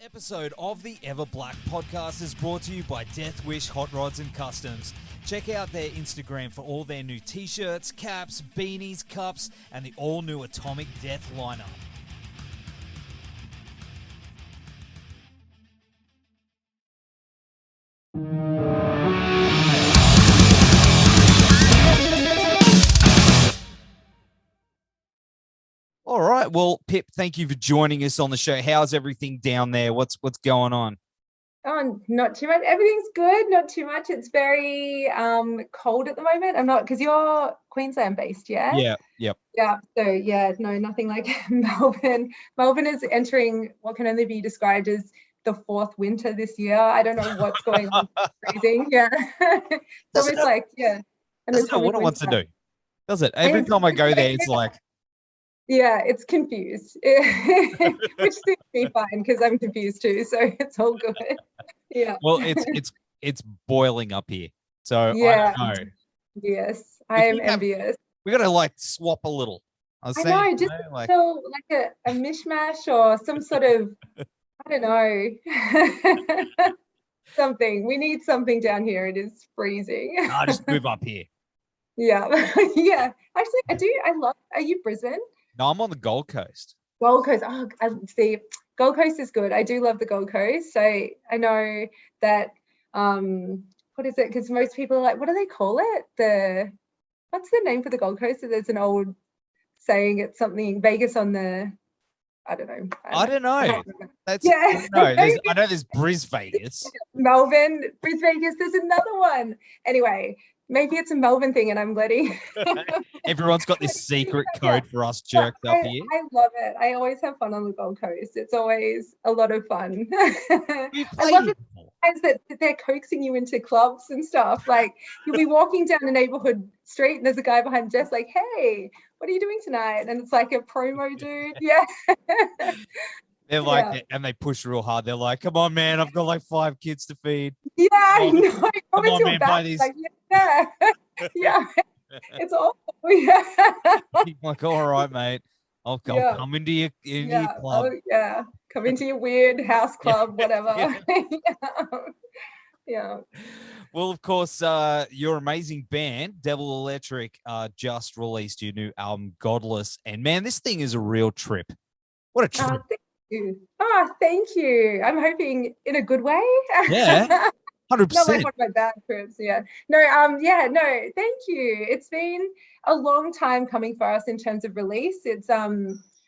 Episode of the Everblack Podcast is brought to you by Deathwish, Hotrods and Kustoms. Check out their Instagram for all their new t-shirts, caps, beanies, cups, and the all-new Atomic Death lineup. All right, well, Pip, thank you for joining us on the show. How's everything down there? What's going on? Oh, not too much. Everything's good. Not too much. It's very cold at the moment. I'm not, because you're Queensland based, yeah? Yeah, yep. Yeah. So yeah, no, nothing like Melbourne. Melbourne is entering what can only be described as the fourth winter this year. I don't know what's going on. It's freezing. Yeah. So it's like, yeah. And that's not what it wants to do, does it? Every time I go there, it's like, yeah, it's confused, which suits me fine because I'm confused too. So it's all good. Yeah. Well, it's boiling up here. So yeah. I don't know. Yes, I am envious. We got to like swap a little. I know, just like a mishmash or some sort of, I don't know, something. We need something down here. It is freezing. I'll just move up here. Yeah. Yeah. Actually, I do. Are you Brisbane? No, I'm on the Gold Coast. Gold Coast. Oh, I see. Gold Coast is good. I do love the Gold Coast. So I know that, what is it? Because most people are like, what do they call it? What's the name for the Gold Coast? So there's an old saying, it's something Vegas on the, I don't know. I don't know. That's, yeah. I know there's Bris Vegas. Melbourne, Bris Vegas. There's another one. Anyway, maybe it's a Melbourne thing and I'm letting. Everyone's got this secret code for us jerked up here. I love it. I always have fun on the Gold Coast. It's always a lot of fun. I love it that they're coaxing you into clubs and stuff. Like you'll be walking down a neighborhood street and there's a guy behind Jess like, hey, what are you doing tonight? And it's like a promo dude. Yeah. They're like, and they push real hard. They're like, come on, man, I've got like 5 kids to feed. Yeah, I know. Come on, man, buy these. Like, yeah. Yeah. It's awful. Yeah. You're like, all right, mate. I'll come into your club. Oh, yeah. Come into your weird house club, whatever. Yeah. Well, of course, your amazing band, DevilElectric, just released your new album, Godless. And man, this thing is a real trip. What a trip. Thank you. I'm hoping in a good way. Yeah. 100%. Not like one of my bad trips, yeah. No, thank you. It's been a long time coming for us in terms of release. It's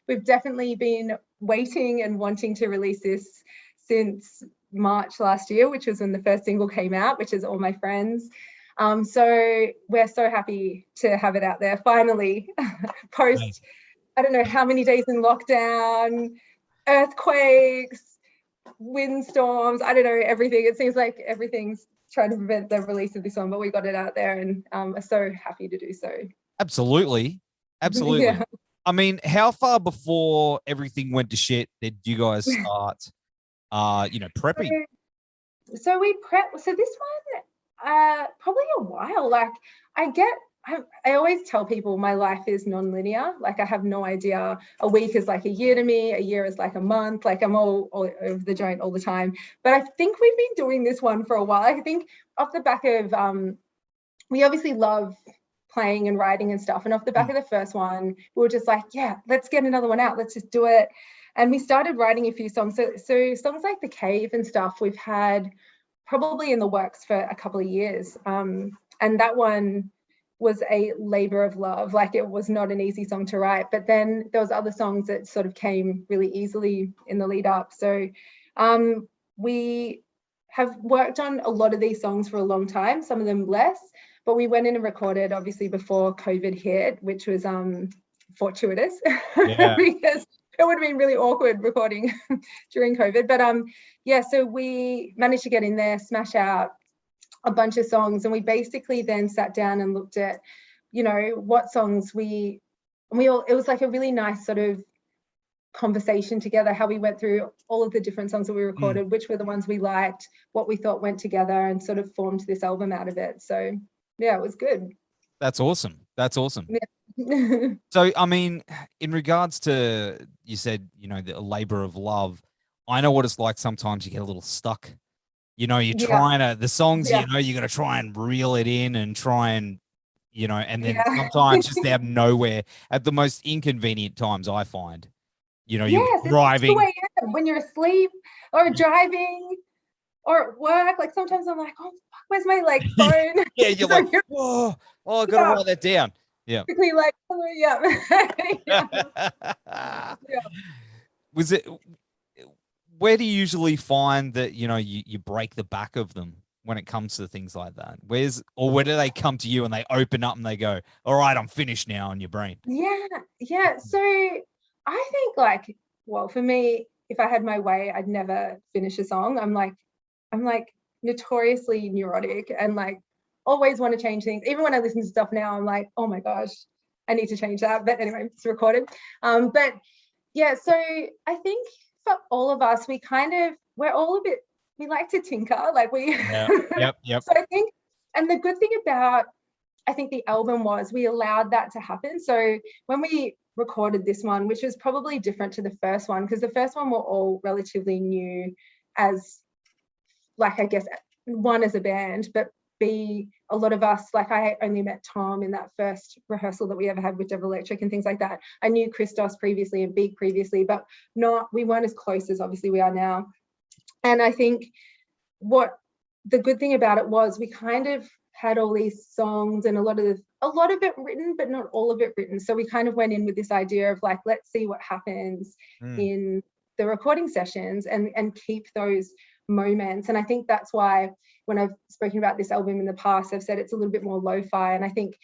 we've definitely been waiting and wanting to release this since March last year, which was when the first single came out, which is All My Friends. So we're so happy to have it out there finally, post, I don't know how many days in lockdown, earthquakes, windstorms, I don't know, everything. It seems like everything's trying to prevent the release of this one, but we got it out there and are so happy to do so. Absolutely. Yeah. I mean, how far before everything went to shit did you guys start, prepping? So we prep. So this one, probably a while. Like I always tell people my life is non-linear. Like I have no idea. A week is like a year to me. A year is like a month. Like I'm all over the joint all the time. But I think we've been doing this one for a while. I think off the back of, we obviously love playing and writing and stuff. And off the back of the first one, we were just like, yeah, let's get another one out. Let's just do it. And we started writing a few songs. So songs like The Cave and stuff, we've had probably in the works for a couple of years. And that one was a labor of love. Like it was not an easy song to write, but then there was other songs that sort of came really easily in the lead up. So we have worked on a lot of these songs for a long time, some of them less, but we went in and recorded obviously before COVID hit, which was fortuitous because it would have been really awkward recording during COVID. But so we managed to get in there, smash out a bunch of songs, and we basically then sat down and looked at, what songs it was like a really nice sort of conversation together, how we went through all of the different songs that we recorded, which were the ones we liked, what we thought went together, and sort of formed this album out of it. So yeah, it was good. That's awesome. Yeah. So, I mean, in regards to, you said, the labor of love, I know what it's like. Sometimes you get a little stuck. You know, you're Yeah, trying to, the songs, yeah, you know, you got to try and reel it in and try and, you know, and then yeah. sometimes just out of nowhere at the most inconvenient times, I find, you know, you'll be Yes, it's 2 driving. a.m. when you're asleep or driving or at work. Like sometimes I'm like, oh, fuck, where's my like phone? Yeah, you're So like, whoa, oh, I got to yeah, write that down. Yeah. quickly like, oh, yeah. Yeah, yeah. Was it, where do you usually find that, you know, you break the back of them when it comes to things like that? Where do they come to you and they open up and they go, all right, I'm finished now on your brain? Yeah, yeah. So I think like, well, for me, if I had my way, I'd never finish a song. I'm like notoriously neurotic and like always want to change things. Even when I listen to stuff now, I'm like, oh my gosh, I need to change that. But anyway, it's recorded. But yeah, so I think for all of us, we're all a bit, we like to tinker, like we Yeah. Yep. so I think, and the good thing about I think the album was we allowed that to happen. So when we recorded this one, which was probably different to the first one, because the first one we're all relatively new as, like, I guess, one as a band, but B, a lot of us, like I only met Tom in that first rehearsal that we ever had with Devil'Lectric and things like that. I knew Kustos previously and Big previously, but we weren't as close as obviously we are now. And I think what the good thing about it was we kind of had all these songs and a lot of it written, but not all of it written. So we kind of went in with this idea of like, let's see what happens in the recording sessions and keep those moments. And I think that's why when I've spoken about this album in the past, I've said it's a little bit more lo-fi. And I think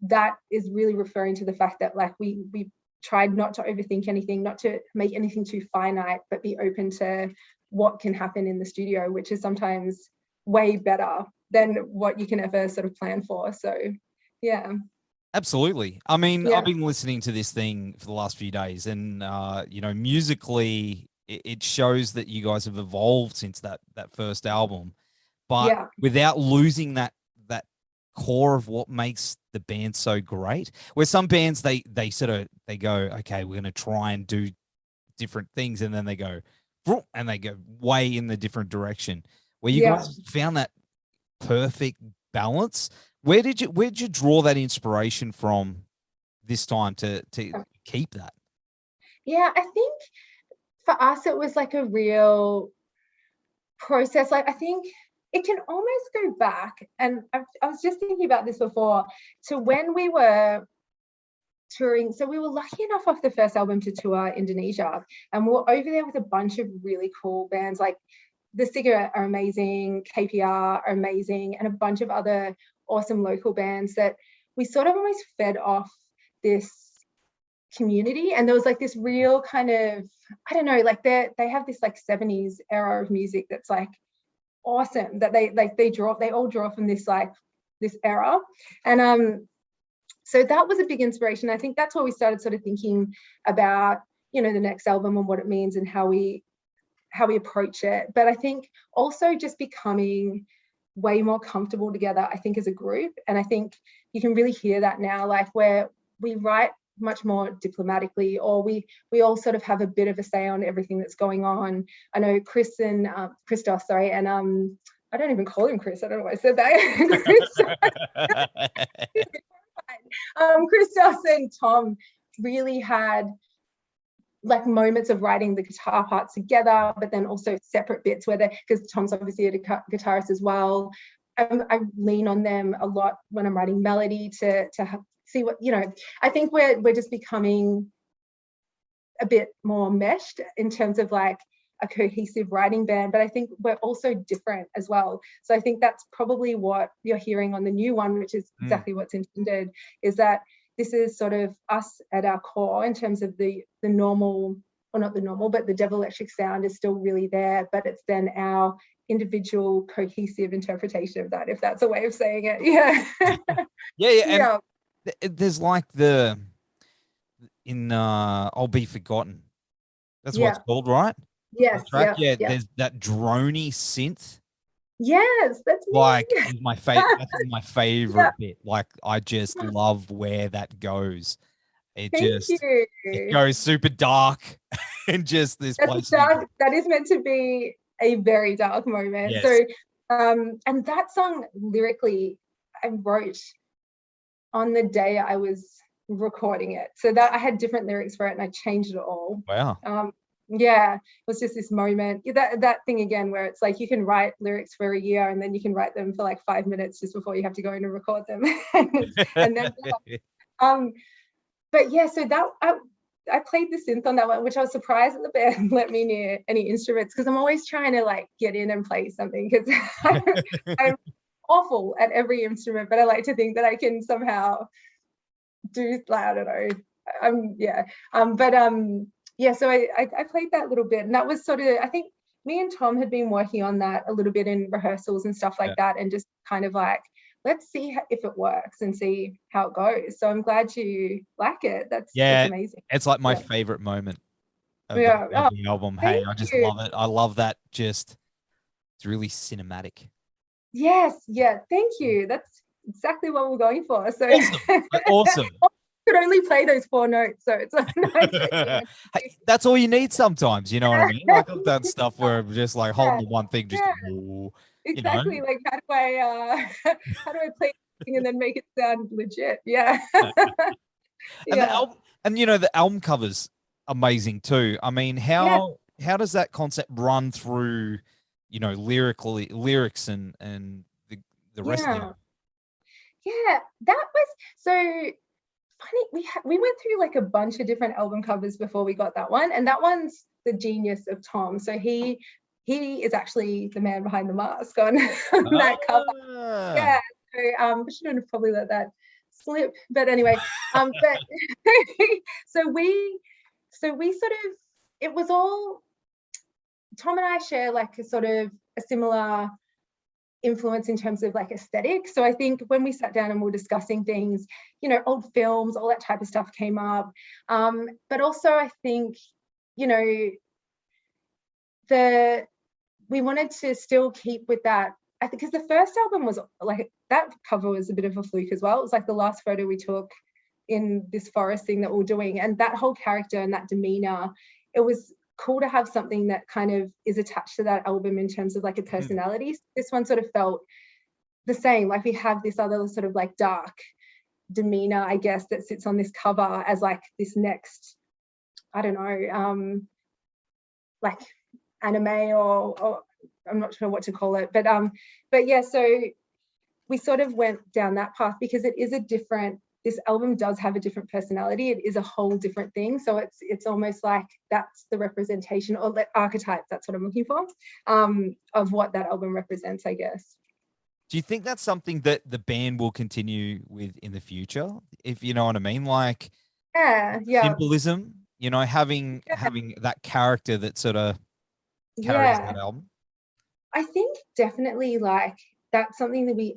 that is really referring to the fact that like we tried not to overthink anything, not to make anything too finite, but be open to what can happen in the studio, which is sometimes way better than what you can ever sort of plan for. So yeah. Absolutely. I mean, Yeah. I've been listening to this thing for the last few days, and you know, musically, it shows that you guys have evolved since that first album, but Yeah. without losing that core of what makes the band so great. Where some bands they go, okay, we're gonna try and do different things, and then they go, "Vroom," and they go way in the different direction. Where you Yeah. guys found that perfect balance. Where'd you draw that inspiration from this time to keep that? Yeah, I think for us it was like a real process. Like I think it can almost go back, and I was just thinking about this before, to when we were touring. So we were lucky enough off the first album to tour Indonesia, and we were over there with a bunch of really cool bands. Like the Singer are amazing, KPR are amazing, and a bunch of other awesome local bands that we sort of almost fed off this community. And there was like this real kind of, I don't know, like they have this like 70s era of music that's like awesome, that they all draw from this like this era. And so that was a big inspiration. I think that's where we started sort of thinking about, you know, the next album and what it means and how we approach it. But I think also just becoming way more comfortable together, I think, as a group. And I think you can really hear that now, like where we write much more diplomatically, or we all sort of have a bit of a say on everything that's going on. I know Christos, and I don't even call him Chris. I don't know why I said that. Christos and Tom really had like moments of writing the guitar parts together, but then also separate bits because Tom's obviously a guitarist as well. I lean on them a lot when I'm writing melody to see what, you know, I think we're just becoming a bit more meshed in terms of like a cohesive writing band, but I think we're also different as well. So I think that's probably what you're hearing on the new one, which is exactly what's intended, is that this is sort of us at our core in terms of the normal, or not the normal, but the Devil'Lectric sound is still really there, but it's then our individual cohesive interpretation of that, if that's a way of saying it. Yeah. Yeah. There's like I'll Be Forgotten. That's what it's called, right? Yes. Yeah. There's that drony synth. Yes, that's me. Like is my favorite bit. Like I just love where that goes. It Thank just you. it goes super dark and just this place. Dark. That is meant to be a very dark moment. Yes. So, and that song lyrically, I wrote on the day I was recording it. So that I had different lyrics for it, and I changed it all. Wow. Yeah, it was just this moment. That thing again, where it's like you can write lyrics for a year, and then you can write them for like 5 minutes just before you have to go in and record them, and then. But yeah, so that I played the synth on that one, which I was surprised that the band let me near any instruments, because I'm always trying to like get in and play something, because I'm awful at every instrument, but I like to think that I can somehow do, I don't know. So I played that little bit, and that was sort of, I think me and Tom had been working on that a little bit in rehearsals and stuff like that, and just kind of like, let's see if it works and see how it goes. So I'm glad you like it. That's amazing. It's like my favorite moment of the album. Hey, I just love it. I love that. Just, it's really cinematic. Yes. Yeah. Thank you. That's exactly what we're going for. So awesome. I could only play those 4 notes, so it's nice. Hey, that's all you need sometimes. You know what I mean? Like, I've done stuff where I'm just like holding the one thing, just exactly. You know? Like, how do I play and then make it sound legit? Yeah. And the album cover's amazing too. I mean, how does that concept run through, lyrics and the rest of it? Yeah, that was so funny. We went through like a bunch of different album covers before we got that one, and that one's the genius of Tom. So he is actually the man behind the mask on that cover. Yeah. So I shouldn't have probably let that slip. But anyway, so we sort of, it was all, Tom and I share like a sort of a similar influence in terms of like aesthetic. So I think when we sat down and we were discussing things, old films, all that type of stuff came up. But also I think, we wanted to still keep with that. I think because the first album was like, that cover was a bit of a fluke as well. It was like the last photo we took in this forest thing that we were doing, and that whole character and that demeanor, it was cool to have something that kind of is attached to that album in terms of like a personality. This one sort of felt the same. Like we have this other sort of like dark demeanor, I guess, that sits on this cover as like this next, I don't know, like anime or I'm not sure what to call it, but yeah, so we sort of went down that path because it is this album does have a different personality. It is a whole different thing. So it's almost like that's the representation, or the archetype, that's what I'm looking for, of what that album represents, I guess. Do you think that's something that the band will continue with in the future? If you know what I mean? Like symbolism, having that character that sort of carries that album? I think definitely like that's something that we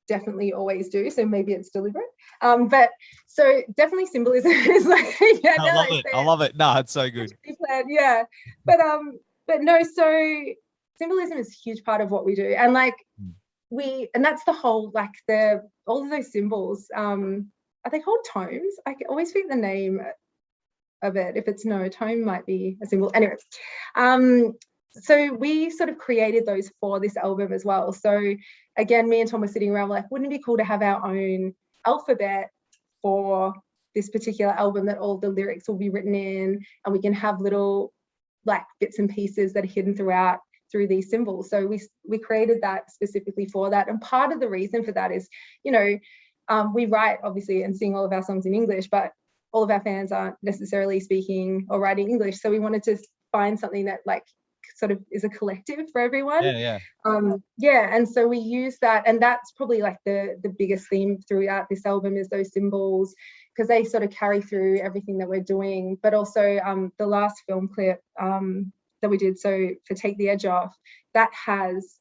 definitely always do, so maybe it's deliberate, but so definitely symbolism is like I love it. No, it's so good. But no, so symbolism is a huge part of what we do, and like and that's the whole, like all of those symbols, are they called tomes? I always think the name of it, if it's a tome might be a symbol anyway. So we sort of created those for this album as well. So again, me and Tom were sitting around, like, wouldn't it be cool to have our own alphabet for this particular album that all the lyrics will be written in, and we can have little like bits and pieces that are hidden through these symbols. So we created that specifically for that. And part of the reason for that is, we write obviously and sing all of our songs in English, but all of our fans aren't necessarily speaking or writing English. So we wanted to find something that like sort of is a collective for everyone. And so we use that, and that's probably like the biggest theme throughout this album is those symbols, because they sort of carry through everything that we're doing. But also the last film clip that we did, so for Take the Edge Off, that has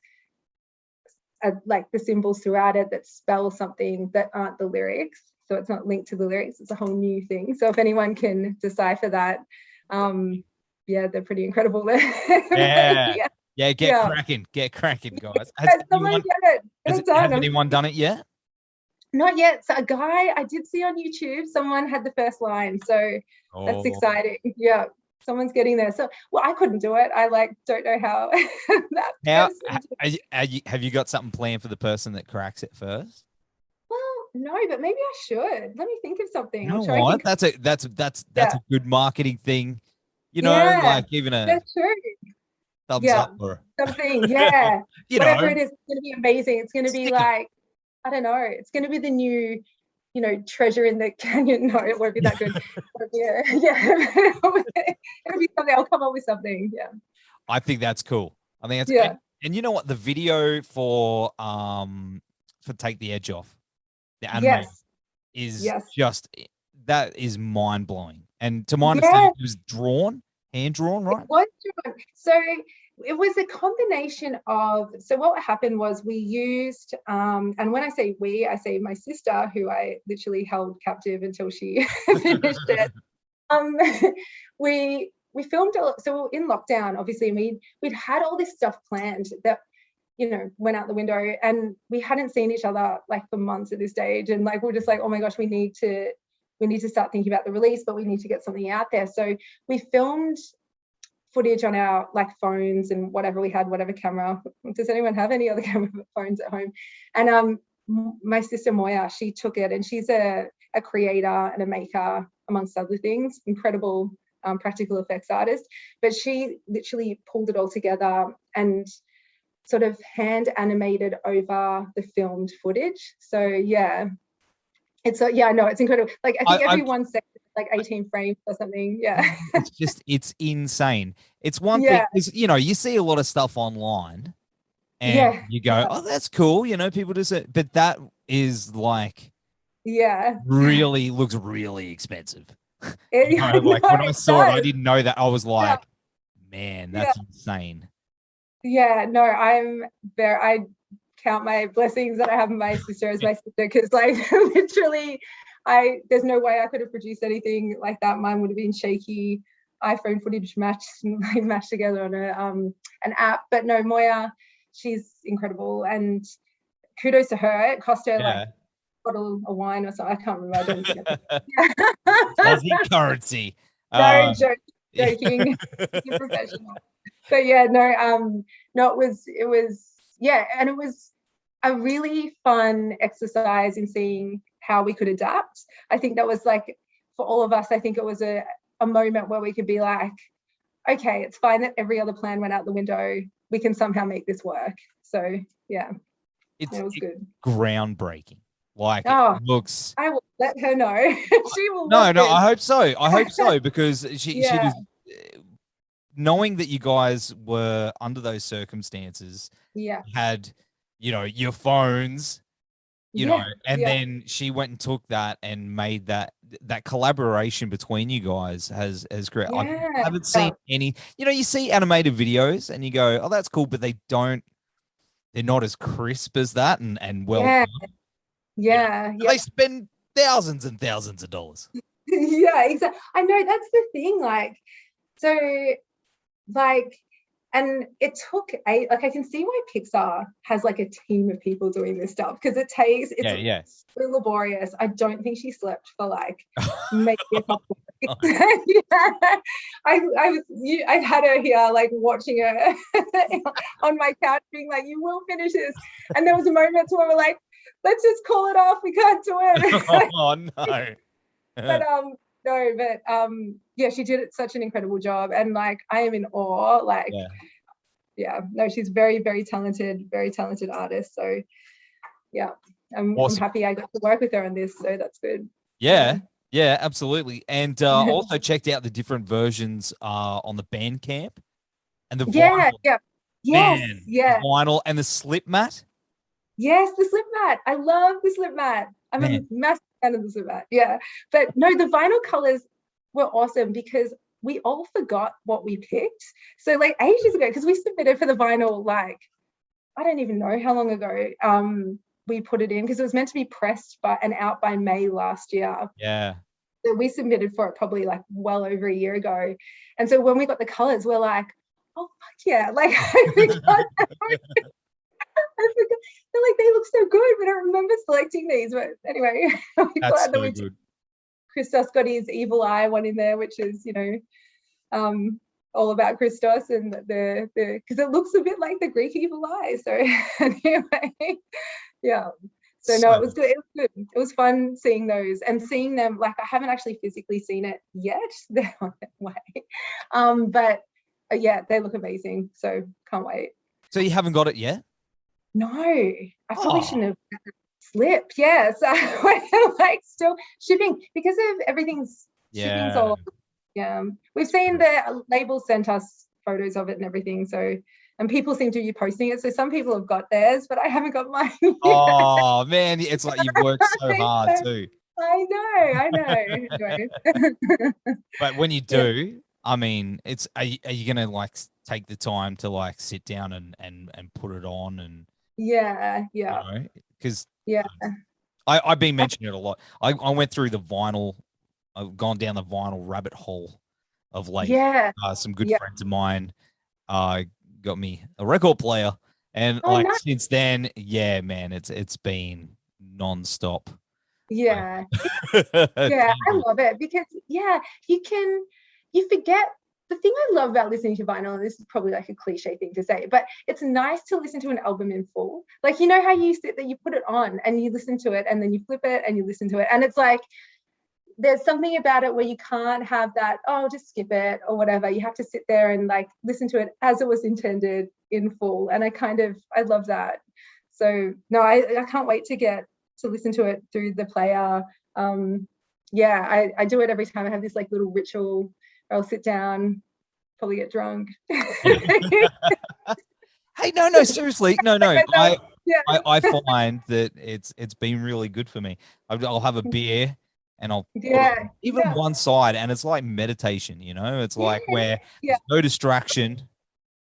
like the symbols throughout it that spell something that aren't the lyrics, so it's not linked to the lyrics, it's a whole new thing. So if anyone can decipher that, they're pretty incredible. Get cracking, guys. Has anyone done it yet? Not yet. So a guy I did see on YouTube, someone had the first line. So that's exciting. Yeah. Someone's getting there. So, well, I couldn't do it. I don't know how Have you got something planned for the person that cracks it first? Well, no, but maybe I should. Let me think of something. You know what? That's a good marketing thing. You know, like even that's true. Thumbs up or something. Yeah. Whatever know. it is, it's going to be amazing. It's going to be like, I don't know. It's going to be the new, treasure in the canyon. No, it won't be that good. yeah. It'll be something. I'll come up with something. Yeah. I think that's cool. I think that's and you know what? The video for Take the Edge Off, the anime is just, that is mind blowing. And to my understanding, it was hand drawn, right? It was drawn. So it was a combination of, so what happened was we used, and when I say we, I say my sister, who I literally held captive until she finished it. We filmed, so in lockdown, obviously, we'd had all this stuff planned that, went out the window, and we hadn't seen each other like for months at this stage. And like, we're just like, oh my gosh, we need to start thinking about the release, but we need to get something out there. So we filmed footage on our phones and whatever we had, whatever camera. Does anyone have any other camera phones at home? And my sister Moya, she took it, and she's a creator and a maker, amongst other things, incredible practical effects artist. But she literally pulled it all together and sort of hand animated over the filmed footage. So yeah, it's incredible. Like I think every 1 second, like 18 frames or something. Yeah. it's insane. It's one thing is, you see a lot of stuff online and you go, oh, that's cool. People do it, but that is like, really looks really expensive. When I saw it, I didn't know that. I was like, man, that's insane. Yeah, no, I count my blessings that I have my sister as my sister, because literally there's no way I could have produced anything like that. Mine would have been shaky iPhone footage matched together on an app. But no, Moya, she's incredible, and kudos to her. It cost her like a bottle of wine or something. I can't remember. Aussie currency. No, joking. You're professional. So yeah, it was and it was a really fun exercise in seeing how we could adapt. I think that was for all of us, I think it was a moment where we could be like, okay, it's fine that every other plan went out the window. We can somehow make this work. So yeah, it was good. Groundbreaking. It looks. I will let her know. She will. No, I hope so. I hope so, because she was, knowing that you guys were under those circumstances. Had, your phones, and then she went and took that and made that collaboration between you guys has great. I haven't seen any, you see animated videos and you go, oh, that's cool, but they're not as crisp as that and well done. They spend thousands and thousands of dollars. Exactly. I know, that's the thing. And it took I can see why Pixar has a team of people doing this stuff, because it's so laborious. I don't think she slept for maybe a couple of weeks. I had her here watching her on my couch being like, you will finish this. And there was a moment where we're like, let's just call it off, we can't do it. Oh no. But she did such an incredible job, and I am in awe. She's very, very talented artist. So I'm happy I got to work with her on this, so that's good. Yeah, absolutely. And also checked out the different versions on the Bandcamp and the vinyl. The vinyl and the slip mat. Yes, the slip mat. I love the slip mat. I'm a massive fan of the slip mat. Yeah. But no, the vinyl colors were awesome, because we all forgot what we picked. So ages ago, because we submitted for the vinyl, I don't even know how long ago we put it in, because it was meant to be pressed and out by May last year. Yeah. So we submitted for it probably well over a year ago. And so when we got the colors, we're like, oh, fuck yeah. I forgot. They're like, they look so good, but I remember selecting these. But anyway, I'm glad that we did. Christos got his evil eye one in there, which is, all about Christos and the because it looks a bit like the Greek evil eye. So anyway, yeah. So no, it was good. It was good. It was fun seeing those and seeing them. Like, I haven't actually physically seen it yet. They're on their way. But yeah, they look amazing. So can't wait. So you haven't got it yet? No, I probably shouldn't have slipped. Yeah, so we're like still shipping because of everything's shipping's all. Yeah, we've seen the label sent us photos of it and everything. So, and people seem to be posting it. So some people have got theirs, but I haven't got mine yet. Oh man, it's like you've worked so hard too. I know. But when you do, I mean, it's are you gonna like take the time to like sit down and put it on and because I've been mentioning it a lot. I went through the vinyl. I've gone down the vinyl rabbit hole of late. Some good friends of mine got me a record player, and since then, man, it's been nonstop. I love it because you forget. The thing I love about listening to vinyl, and this is probably like a cliche thing to say, but it's nice to listen to an album in full. Like, you know how you sit there, you put it on and you listen to it and then you flip it and you listen to it. And it's like, there's something about it where you can't have that, just skip it or whatever. You have to sit there and like listen to it as it was intended in full. And I love that. So no, I can't wait to get to listen to it through the player. I do it every time. I have this like little ritual. I'll sit down, probably get drunk. Hey, no, seriously, no. I find that it's been really good for me. I'll have a beer and I'll put one side, and it's like meditation. It's like where there's no distraction.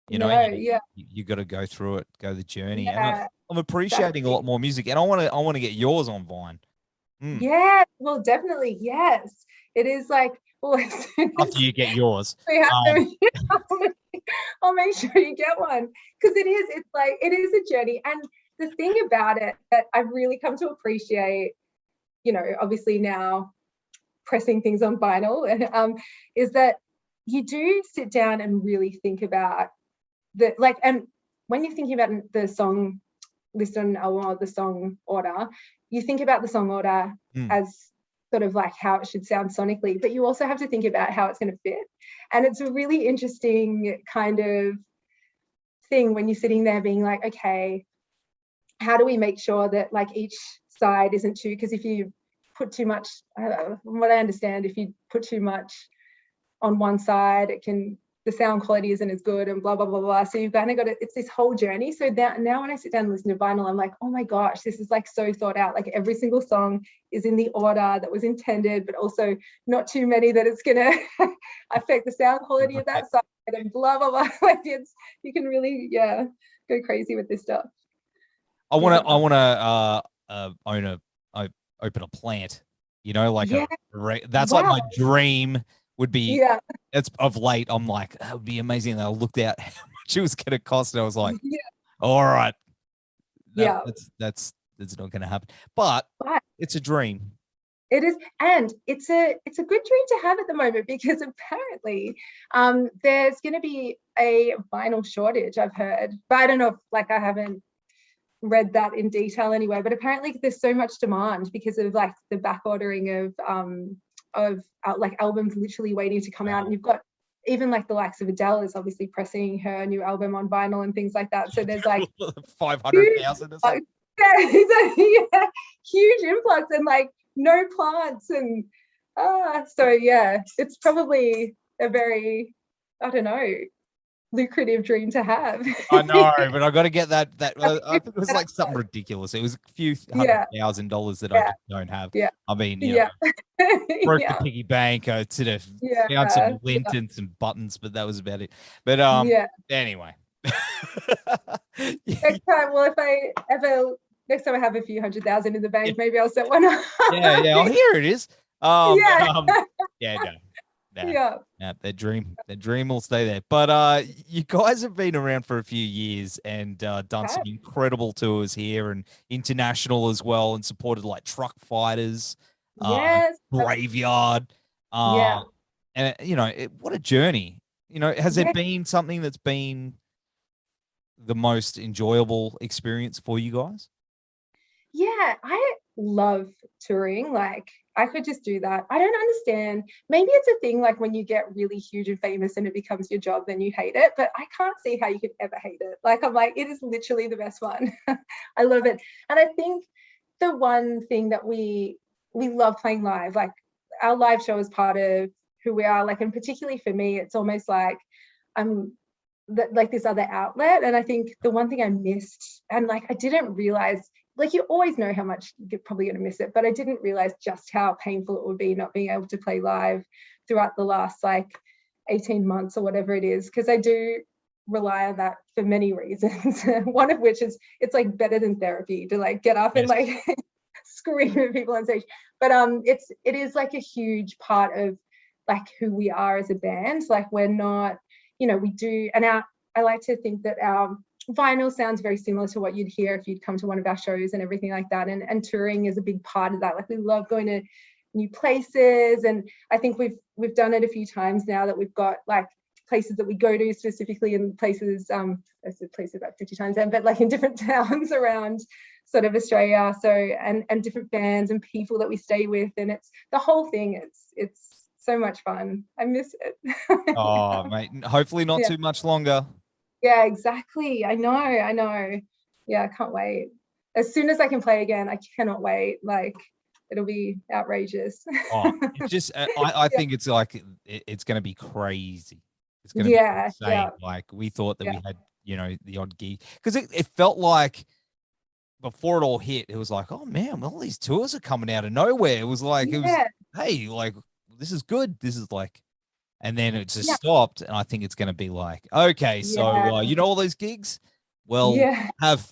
You got to go through it, go the journey. And I'm appreciating a lot more music, and I want to get yours on Vine. Yeah, well, definitely, yes. It is like. After you get yours, I'll make sure you get one because it is a journey. And the thing about it that I've really come to appreciate, obviously now pressing things on vinyl, is that you do sit down and really think about and when you're thinking about the song list on an album or the song order, you think about the song order as sort of like how it should sound sonically, but you also have to think about how it's going to fit. And it's a really interesting kind of thing when you're sitting there being like, okay, how do we make sure that like each side isn't too, because if you put too much, from what I understand, if you put too much on one side, the sound quality isn't as good and blah, blah, blah, blah. So you've kind of got it's this whole journey. So now when I sit down and listen to vinyl, I'm like, oh my gosh, this is like so thought out. Like every single song is in the order that was intended, but also not too many that it's going to affect the sound quality of that side and blah, blah, blah. Like you can really, go crazy with this stuff. I want to open a plant, that's like my dream. Would be it's of late. I'm like, that would be amazing. And I looked out how much it was going to cost, and I was like, all right, that's not going to happen. But it's a dream. It is, and it's a good dream to have at the moment because apparently, there's going to be a vinyl shortage. I've heard, but I don't know if I haven't read that in detail anyway. But apparently, there's so much demand because of like the back ordering of albums literally waiting to come out, and you've got even like the likes of Adele is obviously pressing her new album on vinyl and things like that. So there's like 500,000 or something. Huge influx and like no plants and it's probably a very, I don't know, lucrative dream to have. I know, but I got to get that. I think it was like something ridiculous. It was a few $100,000 that I just don't have. I mean, broke the piggy bank. I sort of found some lint and some buttons, but that was about it. But anyway. Next time I have a few 100,000 in the bank, maybe I'll set one up. Oh, here it is. No. Yeah. Yeah, their dream will stay there. But you guys have been around for a few years and done some incredible tours here and international as well, and supported like truck fighters, Yes. Graveyard, Yeah. and what a journey. Has there Yeah. been something that's been the most enjoyable experience for you guys? Yeah, I love touring. Like, I could just do that. I don't understand. Maybe it's a thing like when you get really huge and famous and it becomes your job, then you hate it. But I can't see how you could ever hate it. Like, I'm like, it is literally the best one. I love it. And I think the one thing that we love playing live, like our live show is part of who we are. Like, and particularly for me, it's almost like like this other outlet. And I think the one thing I missed, and like I didn't realize, like you always know how much you're probably going to miss it, but I didn't realize just how painful it would be not being able to play live throughout the last like 18 months or whatever it is, because I do rely on that for many reasons. One of which is it's like better than therapy to like get up and like scream at people on stage. But it is like a huge part of like who we are as a band. Like we're not, we do, and I like to think that our vinyl sounds very similar to what you'd hear if you'd come to one of our shows and everything like that. And touring is a big part of that. Like we love going to new places, and I think we've done it a few times now that we've got like places that we go to specifically in places. I said places about 50 times then, but like in different towns around sort of Australia. So and different bands and people that we stay with, and it's the whole thing. It's so much fun. I miss it. Oh, mate. Hopefully not too much longer. Yeah, exactly. I know. Yeah, I can't wait. As soon as I can play again, I cannot wait. Like, it'll be outrageous. Oh, it's just, I think it's like, it's going to be crazy. It's going to be insane. Yeah. Like, we thought that we had, the odd gig. Because it felt like, before it all hit, it was like, oh, man, all these tours are coming out of nowhere. It was like, it was, hey, like, this is good. This is like, and then it just stopped, and I think it's going to be like, okay, so all those gigs, well, have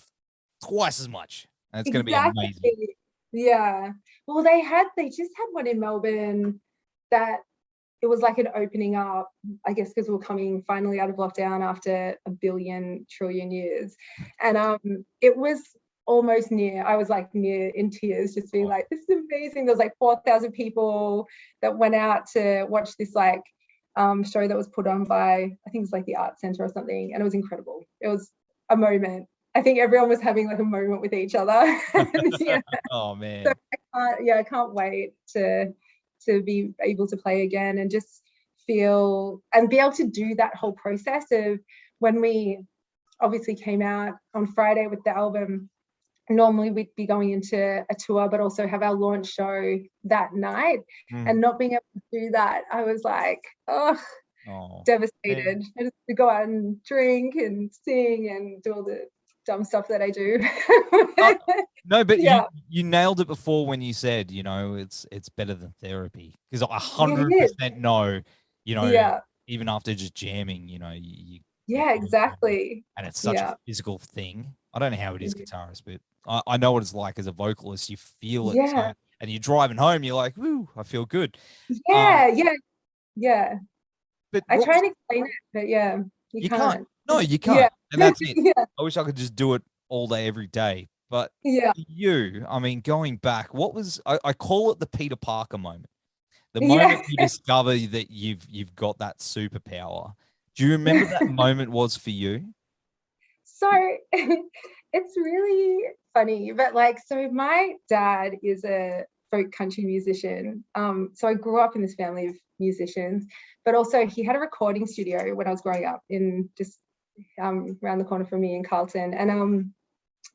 twice as much, and it's going to be amazing. Yeah. Well, they just had one in Melbourne that it was like an opening up, I guess, because we're coming finally out of lockdown after a billion trillion years, and it was almost near. I was like near in tears, just being like, this is amazing. There was like 4,000 people that went out to watch this like show that was put on by, I think it was like the Art Centre or something, and it was incredible. It was a moment. I think everyone was having like a moment with each other. Oh man. So I can't wait to be able to play again and just feel and be able to do that whole process of when we obviously came out on Friday with the album. Normally we'd be going into a tour, but also have our launch show that night, and not being able to do that, I was like, devastated. Man. I just to go out and drink and sing and do all the dumb stuff that I do. No, but you nailed it before when you said, it's better than therapy, because I 100% know, even after just jamming, exactly. And it's such a physical thing. I don't know how it is guitarist, but I know what it's like as a vocalist. You feel it. So, and you're driving home, you're like, woo, I feel good. Yeah. But I try and explain it, but you can't. No, you can't. Yeah. And that's it. I wish I could just do it all day, every day. But you, I mean, going back, what was, I call it the Peter Parker moment. The moment you discover that you've got that superpower. Do you remember that moment was for you? So it's really funny, but like, so my dad is a folk country musician. So I grew up in this family of musicians, but also he had a recording studio when I was growing up in just around the corner from me in Carlton. And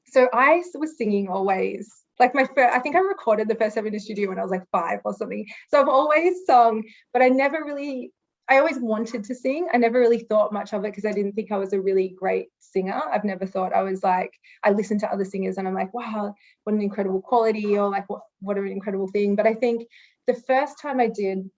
so I was singing always. Like I think I recorded the first time in the studio when I was like 5 or something. So I've always sung, but I always wanted to sing. I never really thought much of it because I didn't think I was a really great singer. I've never thought I was like, I listened to other singers and I'm like, wow, what an incredible quality, or like, what an incredible thing. But I think the first time I did,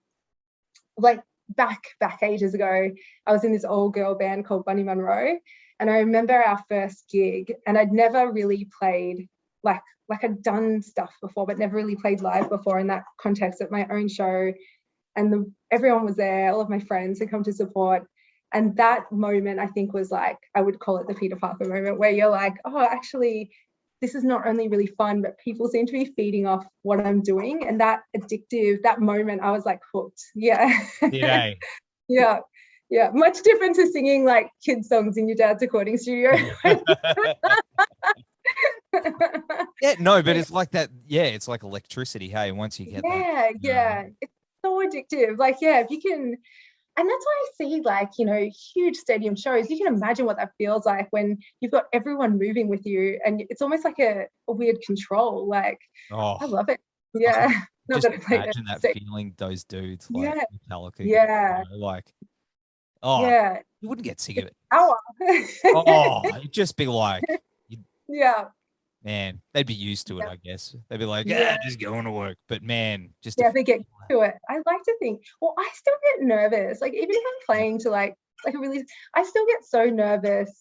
like back ages ago, I was in this old girl band called Bunny Monroe. And I remember our first gig, and I'd never really played, like I'd done stuff before, but never really played live before in that context at my own show. and everyone was there, all of my friends had come to support. And that moment, I think, was like, I would call it the Peter Parker moment, where you're like, oh, actually, this is not only really fun, but people seem to be feeding off what I'm doing. And that addictive, that moment, I was like hooked. Yeah. Yeah. Yeah. Yeah. Much different to singing like kids songs in your dad's recording studio. Yeah, no, but it's like that. Yeah, it's like electricity. Hey, once you get that. Yeah. It's so addictive. Like, yeah, if you can, and that's why I see like, you know, huge stadium shows. You can imagine what that feels like when you've got everyone moving with you, and it's almost like a weird control. Like, I love it. Yeah. Just imagine that feeling, those dudes like Metallica. Yeah. You know, like, you wouldn't get sick of it. You'd just be like, yeah. Man, they'd be used to it, I guess. They'd be like, just going to work. But man, just they get to it. I like to think, well, I still get nervous. Like, even if I'm playing to like a really, I still get so nervous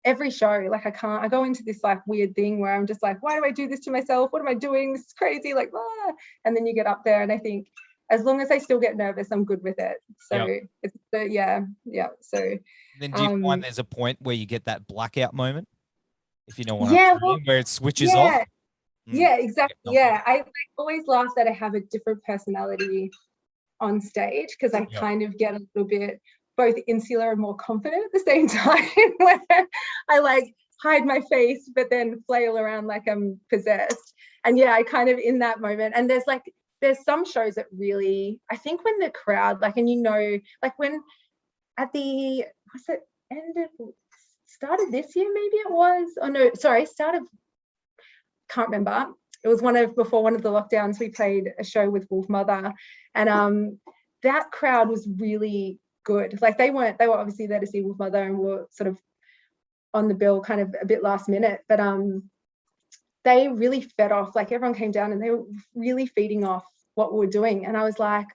every show. Like, I go into this like weird thing where I'm just like, why do I do this to myself? What am I doing? This is crazy. Like, and then you get up there, and I think as long as I still get nervous, I'm good with it. So it's So then do you find there's a point where you get that blackout moment? If you know what I'm saying, where it switches off. Yeah, exactly. Yeah, I always laugh that I have a different personality on stage, because I kind of get a little bit both insular and more confident at the same time, where I like hide my face but then flail around like I'm possessed. And I kind of in that moment, and there's some shows that really, I think when the crowd like, and like when at the start of this year, maybe it was, can't remember. It was before one of the lockdowns, we played a show with Wolf Mother, and that crowd was really good. Like they were obviously there to see Wolf Mother and were sort of on the bill kind of a bit last minute, but they really fed off. Like everyone came down and they were really feeding off what we were doing, and I was like,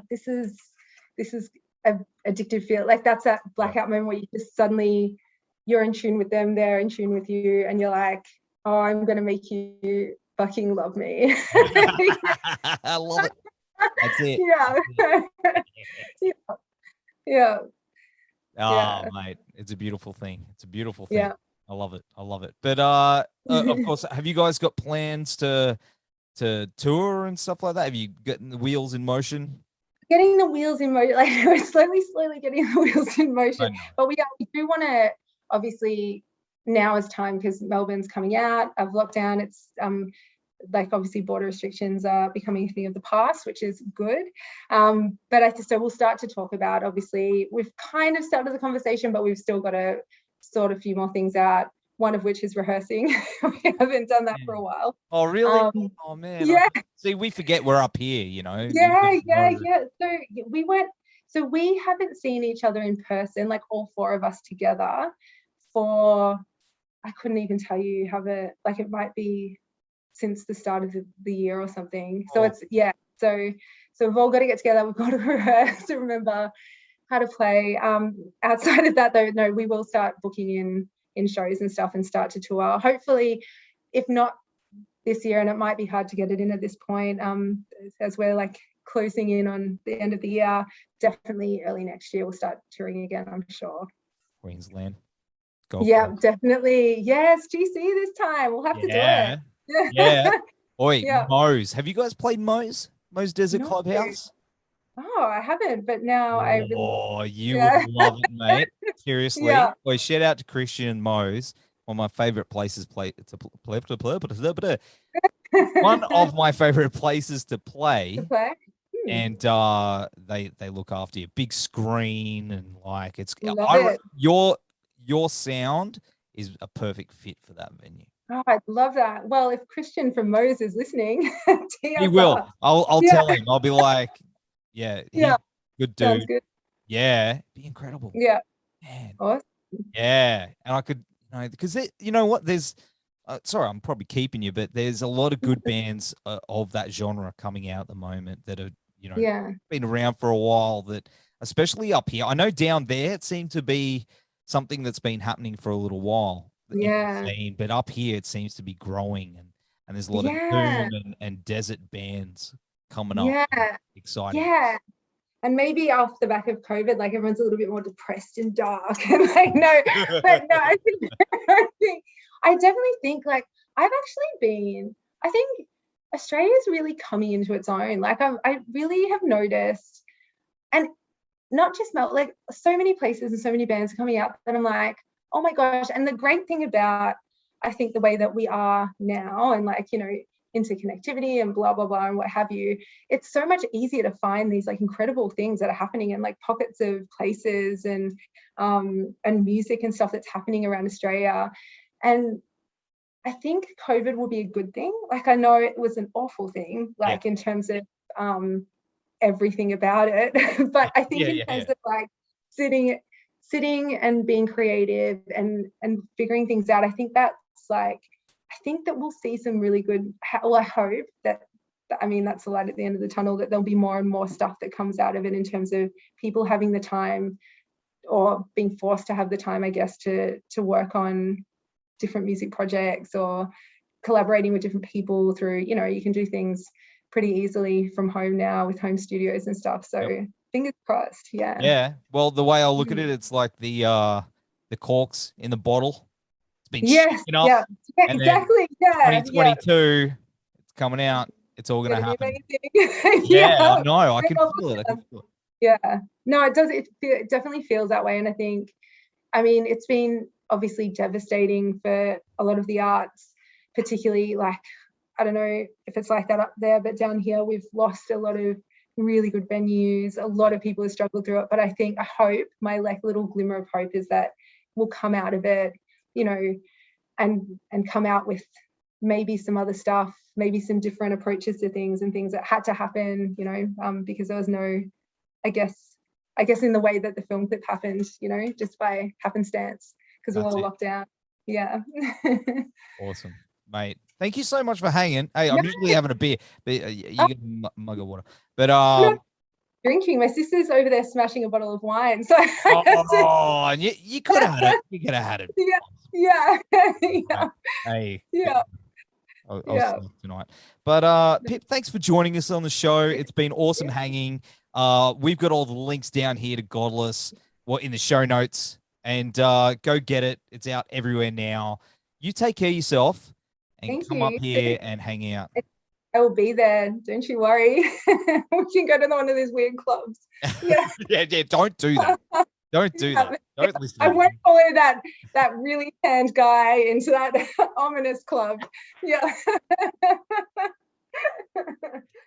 this is a addictive feel. Like that's that blackout moment where you just suddenly, you're in tune with them, they're in tune with you, and you're like, oh, I'm going to make you fucking love me. I love it. That's it. Yeah. Mate, it's a beautiful thing. It's a beautiful thing. Yeah. I love it. But of course, have you guys got plans to tour and stuff like that? Have you gotten the wheels in motion? Getting the wheels in motion, like we're slowly getting the wheels in motion. But we do want to, obviously, now is time, because Melbourne's coming out of lockdown. It's like obviously border restrictions are becoming a thing of the past, which is good. But so we'll start to talk about, obviously, we've kind of started the conversation, but we've still got to sort a few more things out. One of which is rehearsing. We haven't done that for a while. Oh, really? Oh, man. Yeah. See, we forget we're up here, you know? Yeah. So we haven't seen each other in person, like all four of us together, for, I couldn't even tell you it might be since the start of the year or something. So it's, so we've all got to get together. We've got to rehearse to remember how to play. Outside of that, though, no, we will start booking in shows and stuff and start to tour. Hopefully, if not this year, and it might be hard to get it in at this point, as we're like closing in on the end of the year, definitely early next year we'll start touring again, I'm sure. Queensland. Definitely. Yes, GC this time. We'll have to do it. Yeah. Oi, Moe's. Have you guys played Moe's? Moe's Desert Clubhouse? Oh, I haven't, but now I really... Oh, you would love it, mate. Seriously. Yeah. Boy, shout out to Christian and Moe's. One of my favorite places one of my favorite places to play. And they look after you. Big screen, and like your sound is a perfect fit for that venue. Oh, I love that. Well, if Christian from Moe's is listening, he will. I'll tell him. I'll be like, good dude. Sounds good. Yeah, be incredible. Yeah, man. Awesome. Yeah, and I could, because you know what? There's, sorry, I'm probably keeping you, but there's a lot of good bands of that genre coming out at the moment that are, been around for a while. That, especially up here, I know down there it seemed to be something that's been happening for a little while. Yeah. But up here it seems to be growing, and there's a lot of boom and desert bands coming up. Yeah. Exciting. Yeah. And maybe off the back of COVID, like everyone's a little bit more depressed and dark. And like, no, but no, I definitely think like I think Australia's really coming into its own. Like I really have noticed, and not just like so many places and so many bands are coming out that I'm like, oh my gosh. And the great thing about, I think, the way that we are now and like, you know, interconnectivity and blah, blah, blah, and what have you, it's so much easier to find these like incredible things that are happening in like pockets of places and music and stuff that's happening around Australia. And I think COVID will be a good thing. Like, I know it was an awful thing, like in terms of everything about it. But I think in terms of like sitting and being creative and figuring things out, I think that's like, I think that we'll see some really good, well, I hope that, I mean, that's the light at the end of the tunnel, that there'll be more and more stuff that comes out of it in terms of people having the time or being forced to have the time, I guess, to work on different music projects or collaborating with different people through, you know, you can do things pretty easily from home now with home studios and stuff. So fingers crossed. Yeah. Well, the way I look at it, it's like the corks in the bottle. Been shaken up. Yeah, exactly. Yeah. 2022, it's coming out. It's all going to happen. I know. I can feel it. Yeah. No, it does. It definitely feels that way. And I think, I mean, it's been obviously devastating for a lot of the arts, particularly like, I don't know if it's like that up there, but down here we've lost a lot of really good venues. A lot of people have struggled through it. But I hope my like little glimmer of hope is that we'll come out of it, you know, and come out with maybe some other stuff, maybe some different approaches to things and things that had to happen, you know, because there was no, I guess in the way that the film clip happened, you know, just by happenstance, because we're all locked down. Yeah. Awesome, mate. Thank you so much for hanging. Hey, I'm usually having a beer, but you get a mug of water. But drinking. My sister's over there smashing a bottle of wine. So and you could have had it. You could have had it. Yeah. Hey. Yeah. I'll tonight. But Pip, thanks for joining us on the show. It's been awesome hanging. We've got all the links down here to Godless, in the show notes, and go get it. It's out everywhere now. You take care of yourself and come up here and hang out. I will be there. Don't you worry. We can go to one of these weird clubs. Yeah. yeah. Don't do that. Don't do that. Don't listen. I won't follow that really tanned guy into that ominous club. Yeah.